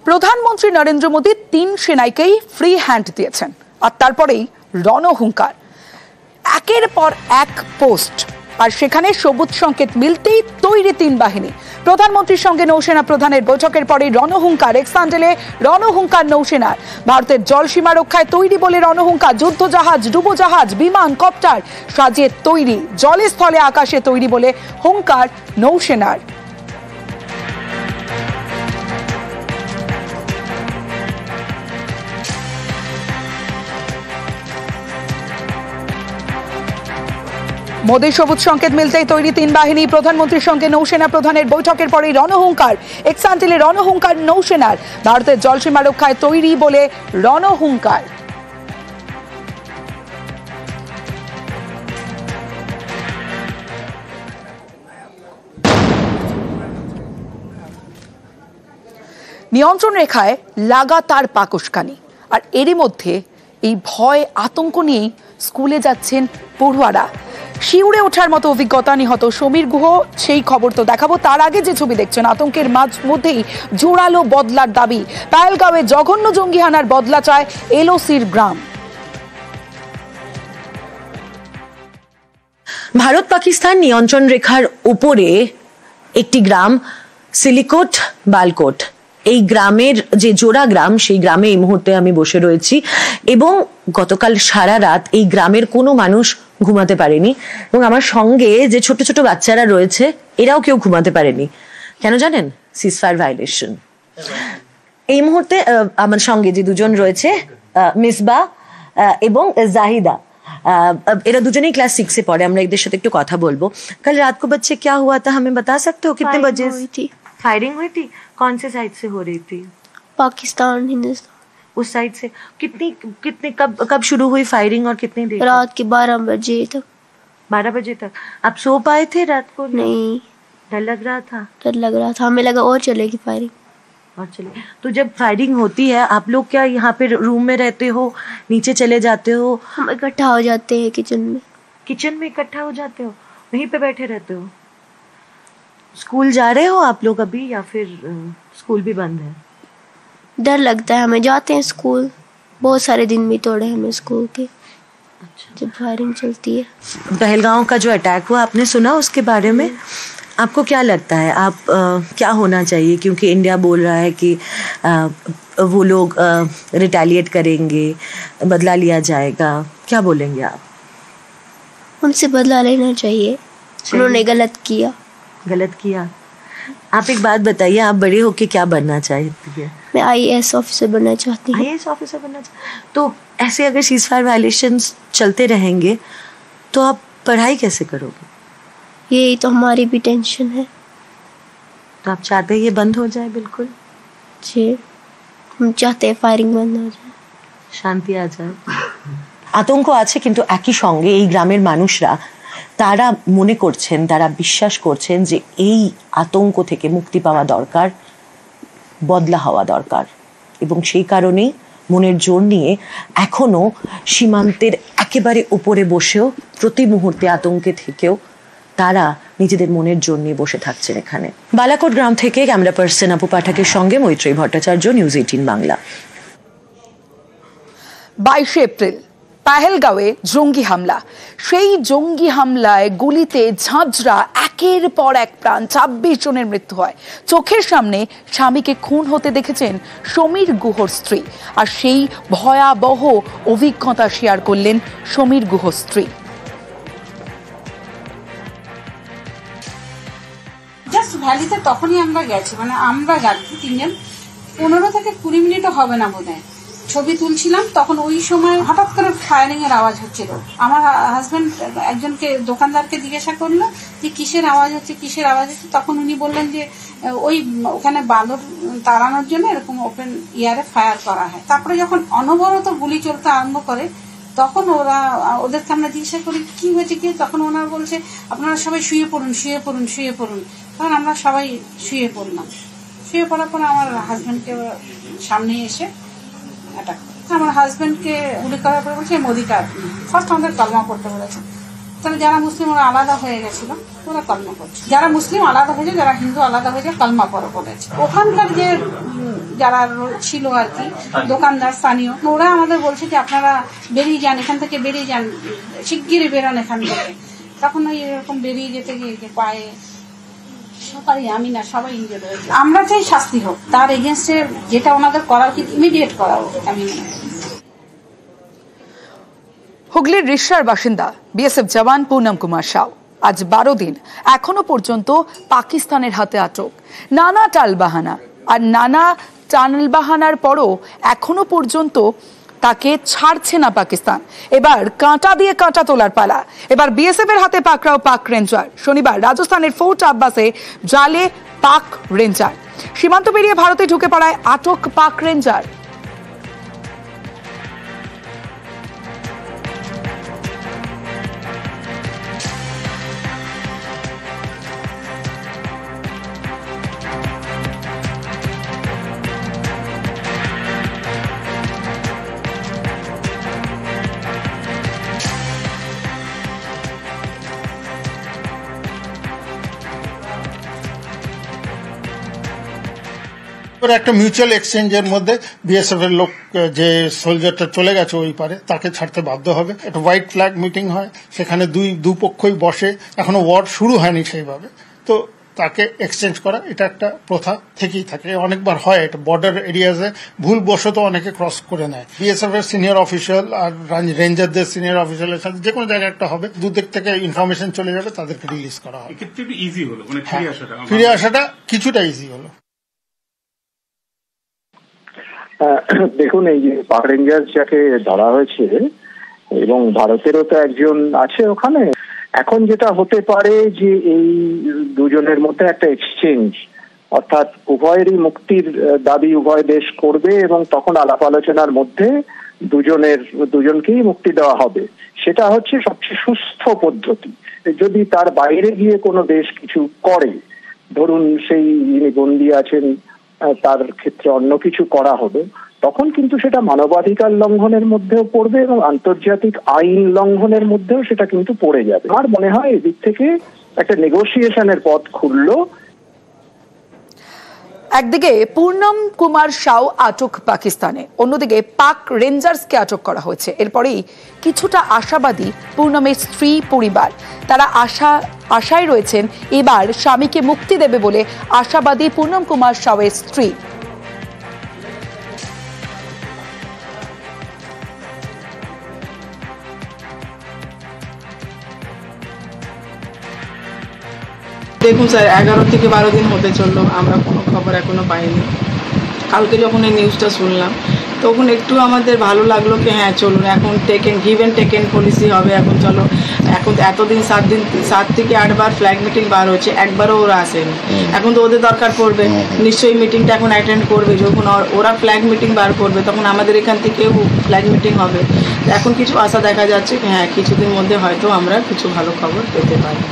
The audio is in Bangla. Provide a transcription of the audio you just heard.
প্রধানমন্ত্রী নরেন্দ্র মোদী 3 সেনাইকেই ফ্রি হ্যান্ড দিয়েছেন, আর তারপরেই রণহুঙ্কার, একের পর এক পোস্ট, আর সেখানে সবুজ সংকেত মিলতেই তৈরি 3 বাহিনী। প্রধানমন্ত্রীর সঙ্গে নৌসেনা প্রধানের বৈঠকের পরে রণহুঙ্কার, এক্সান্ডেলে রণহুঙ্কার নৌসেনার। ভারতের জলসীমা রক্ষায় তৈরি বলে রণহুঙ্কার, যুদ্ধজাহাজ, ডুবোজাহাজ, বিমান, কপ্টার সাজিয়ে তৈরি, জলে স্থলে আকাশে তৈরি বলে হুঙ্কার নৌসেনার। মোদীর সবুজ সংকেত মিলতেই তৈরি 3 বাহিনী। প্রধানমন্ত্রীর সঙ্গে নৌসেনা প্রধানের বৈঠকের পরেই রণহুঙ্কার, এক্সান্টেলে রণহুঙ্কার নৌসেনার। ভারতের জলসীমা রক্ষায় তৈরি বলে রণহুঙ্কার। নিয়ন্ত্রণ রেখায় লাগাতার পাকস্কানি, আর এরই মধ্যে এই ভয় আতঙ্ক নিয়েই স্কুলে যাচ্ছেন পড়ুয়ারা। শিউরে ওঠার মতো অভিজ্ঞতা, নিহত সমীর গুহ, সেই খবর তো দেখাবো। তার আগে যে ছবি দেখছেন, আতঙ্কের মধ্যেই জোরালো বদলার দাবি। পাহেলগাঁওয়ে জঘন্য জঙ্গি হানার বদলা চায় এলওসির গ্রাম। ভারত পাকিস্তান নিয়ন্ত্রণ রেখার উপরে একটি গ্রাম সিলিকোট বালকোট, এই গ্রামের যে জোড়া গ্রাম, সেই গ্রামে এই মুহূর্তে আমি বসে রয়েছি এবং গতকাল সারা রাত এই গ্রামের কোনো মানুষ ঘুমাতে পারেনি এবং আমার সঙ্গে যে ছোট ছোট বাচ্চারা রয়েছে এরাও কেউ ঘুমাতে পারেনি। কেন জানেন? Ceasefire violation. এই মুহূর্তে আমার সঙ্গে যে দুজন রয়েছে, মিসবা এবং জাহিদা, এরা দুজনেই ক্লাস 6 পড়ে। আমরা এদের সাথে একটু কথা বলবো। কাল রাত को बच्चे क्या हुआ था हमें बता सकते हो? कितने बजे फायरिंग हुई थी? कौन से साइड से हो रही थी? पाकिस्तान, हिंदुस्तान। उस साइड से कितनी कब शुरू हुई फायरिंग और कितनी देर? रात के 12 बजे तक। 12 बजे तक। आप सो पाए थे रात को? नहीं। डर लग रहा था? डर लग रहा था, हमें लगा और चलेगी फायरिंग। और चले तो जब फायरिंग होती है आप लोग क्या यहाँ पे रूम में रहते हो, नीचे चले जाते हो? हम इकट्ठा हो जाते हैं किचन में। किचन में इकट्ठा हो जाते हो, वहीं पे बैठे रहते हो? स्कूल जा रहे हो आप लोग अभी या फिर स्कूल भी बंद है? डर लगता है हमें, जाते हैं स्कूल, बहुत सारे दिन भी तोड़े हमें स्कूल के। अच्छा। जब फायरिंग चलती है। पहलगांव का जो अटैक हुआ, आपने सुना उसके बारे में? आपको क्या लगता है आप क्या होना चाहिए? क्योंकि इंडिया बोल रहा है कि वो लोग रिटेलिएट करेंगे, बदला लिया जाएगा, क्या बोलेंगे आप? उनसे बदला लेना चाहिए, उन्होंने गलत किया। गलत किया। आप एक बात बताइए, आप बड़े होके क्या बनना चाहती है? मैं IAS ऑफिसर बनना चाहती हूँ। IAS ऑफिसर बनना तो ऐसे अगर सीजफायर वायलेशंस चलते रहेंगे तो आप पढ़ाई कैसे करोगे? यही तो हमारी भी टेंशन है। तो आप चाहते हैं ये बंद हो जाए? बिल्कुल जी, हम चाहते हैं फायरिंग बंद हो जाए, শান্তি आ जाए। আতঙ্ক আছে, কিন্তু একই সঙ্গে এই গ্রামের মানুষরা তারা মনে করছেন, তারা বিশ্বাস করছেন যে এই আতঙ্ক থেকে মুক্তি পাওয়া দরকার, বদলা হওয়া দরকার, এবং সেই কারণেই মনের জোর নিয়ে এখনো সীমান্তের একেবারে উপরে বসেও প্রতি মুহূর্তে আতঙ্কে থেকেও তারা নিজেদের মনের জোর নিয়ে বসে থাকছেন এখানে। বালাকোট গ্রাম থেকে ক্যামেরা পার্সন আপু পাঠকের সঙ্গে মৈত্রী ভট্টাচার্য, নিউজ 18 বাংলা। 22 এপ্রিল পাহেলগাঁওয়ে জঙ্গি হামলা। সেই জঙ্গি হামলায় গুলিতে ঝাঁঝরা একের পর এক প্রাণ, 26 জনের মৃত্যু হয়। চোখের সামনে স্বামীকে খুন হতে দেখেছেন সমীর গুহর স্ত্রী, আর সেই ভয়াবহ অভিজ্ঞতা শেয়ার করলেন সমীর গুহ স্ত্রী। জাস্ট ভ্যালিতে তখনই আমরা গেছি, মানে আমরা যাচ্ছি 3 জন, 15 থেকে 20 মিনিটও হবে না বোধহয়, ছবি তুলছিলাম। তখন ওই সময় হঠাৎ করে ফায়ারিং এর আওয়াজ হচ্ছিল। আমার হাজবেন্ড একজনকে, দোকানদারকে জিজ্ঞাসা করলো যে কিসের আওয়াজ হচ্ছে, কিসের আওয়াজ হচ্ছে। তখন উনি বললেন যে ওই ওখানে বালুর তাড়ানোর জন্য এরকম ওপেন ইয়ারে ফায়ার করা হয়। তারপরে যখন অনবরত গুলি চলতে আরম্ভ করে তখন ওদেরকে আমরা জিজ্ঞাসা করি কি হয়েছে কি, তখন ওনারা বলছে আপনারা সবাই শুয়ে পড়ুন, শুয়ে পড়ুন, শুয়ে পড়ুন। তখন আমরা সবাই শুয়ে পড়লাম। শুয়ে পড়ার পর আমার হাজবেন্ডকে সামনে এসে অ্যাটাক করে। আমার হাজবেন্ডকে গুলি করার পরে বলছে মোদিকা, ফার্স্ট আমাদের কলমা পড়তে বলেছে। তাহলে যারা মুসলিম ওরা আলাদা হয়ে গেছিল, ওরা কলমা পড়ছে। যারা মুসলিম আলাদা হয়েছে, যারা হিন্দু আলাদা হয়েছে, কলমা পড়ে বলেছে। ওখানকার যে যারা ছিল আর কি দোকানদার স্থানীয়, ওরা আমাদের বলছে যে আপনারা বেরিয়ে যান, এখান থেকে বেরিয়ে যান, শিগগিরই বেরোন এখান থেকে। তখন ওই এরকম বেরিয়ে যেতে গিয়ে পায়ে সবাই, আমি না সবাই ইনজুর হয়েছে। আমরা চাই শাস্তি হোক, তার এগেনস্টে যেটা ওনাদের করা উচিত ইমিডিয়েট করা উচিত। আমি মনে করি হুগলির রিষড়ার বাসিন্দা বিএসএফ জওয়ান পুনম কুমার সাউ আজ 12 দিন এখনো পর্যন্ত পাকিস্তানের হাতে আটক। নানা টালবাহানা আর নানা টালবাহানার পরও এখনো পর্যন্ত তাকে ছাড়ছে না পাকিস্তান। এবার কাঁটা দিয়ে কাঁটা তোলার পালা। এবার বিএসএফ এর হাতে পাকড়াও পাক রেঞ্জার। শনিবার রাজস্থানের ফোর্ট আব্বাসে জালে পাক রেঞ্জার। সীমান্ত পেরিয়ে ভারতে ঢুকে পড়ায় আটক পাক রেঞ্জার। একটা মিউচুয়াল এক্সচেঞ্জের মধ্যে বিএসএফ এর লোক যে সোলজারটা চলে গেছে ওই পারে তাকে ছাড়তে বাধ্য হবে। একটা হোয়াইট ফ্ল্যাগ মিটিং হয়, সেখানে দুপক্ষই বসে, এখনো ওয়ার শুরু হয়নি সেইভাবে, তো তাকে এক্সচেঞ্জ করা এটা একটা প্রথা থেকেই থাকে, অনেকবার হয়। এটা বর্ডার এরিয়াজে ভুলবশত অনেকে ক্রস করে নেয়। বিএসএফ এর সিনিয়র অফিসিয়াল আর রেঞ্জারদের সিনিয়র অফিসিয়ালের সাথে যে কোনো জায়গায় একটা হবে, দুদিক থেকে ইনফরমেশন চলে যাবে, তাদেরকে রিলিজ করা হবে। ফিরে আসাটা কিছুটা ইজি হলো। দেখুন, এই যে পাক রেঞ্জার যাকে ধরা হয়েছে এবং ভারতেরও তো একজন আছে ওখানে, এখন যেটা হতে পারে যে এই দুজনের মধ্যে একটা এক্সচেঞ্জ, অর্থাৎ উভয়েরই মুক্তির দাবি উভয় দেশ করবে এবং তখন আলাপ আলোচনার মধ্যে দুজনকেই মুক্তি দেওয়া হবে। সেটা হচ্ছে সবচেয়ে সুস্থ পদ্ধতি। যদি তার বাইরে গিয়ে কোনো দেশ কিছু করে, ধরুন সেই যিনি বন্দী আছেন তার ক্ষেত্রে অন্য কিছু করা হলো, তখন কিন্তু সেটা মানবাধিকার লঙ্ঘনের মধ্যেও পড়বে এবং আন্তর্জাতিক আইন লঙ্ঘনের মধ্যেও সেটা কিন্তু পড়ে যাবে। আমার মনে হয় এদিক থেকে একটা নেগোসিয়েশনের পথ খুললো। একদিকে পূর্ণম কুমার সাউ আটক পাকিস্তানে, অন্যদিকে পাক রেঞ্জার্সকে আটক করা হয়েছে। এরপরেই কিছুটা আশাবাদী পূর্ণমের স্ত্রী পরিবার। তারা আশায় রয়েছেন এবার স্বামীকে মুক্তি দেবে বলে আশাবাদী পূর্ণম কুমার সাউয়ের স্ত্রী। দেখুন স্যার, 11 থেকে 12 দিন হতে চললো, আমরা কোনো খবর এখনো পাইনি। কালকে যখন এই নিউজটা শুনলাম তখন একটু আমাদের ভালো লাগলো কি হ্যাঁ চলুন, এখন গিভ অ্যান্ড টেকেন পলিসি হবে। এখন চলো, এখন এতদিন 7 থেকে 8 বার ফ্ল্যাগ মিটিং বার হচ্ছে, একবারও ওরা আসেনি। এখন তো ওদের দরকার পড়বে, নিশ্চয়ই মিটিংটা এখন অ্যাটেন্ড করবে। যখন ওরা ফ্ল্যাগ মিটিং বার করবে তখন আমাদের এখান থেকেও ফ্ল্যাগ মিটিং হবে। এখন কিছু আশা দেখা যাচ্ছে হ্যাঁ কিছুদিন মধ্যে হয়তো আমরা কিছু ভালো খবর পেতে পারি।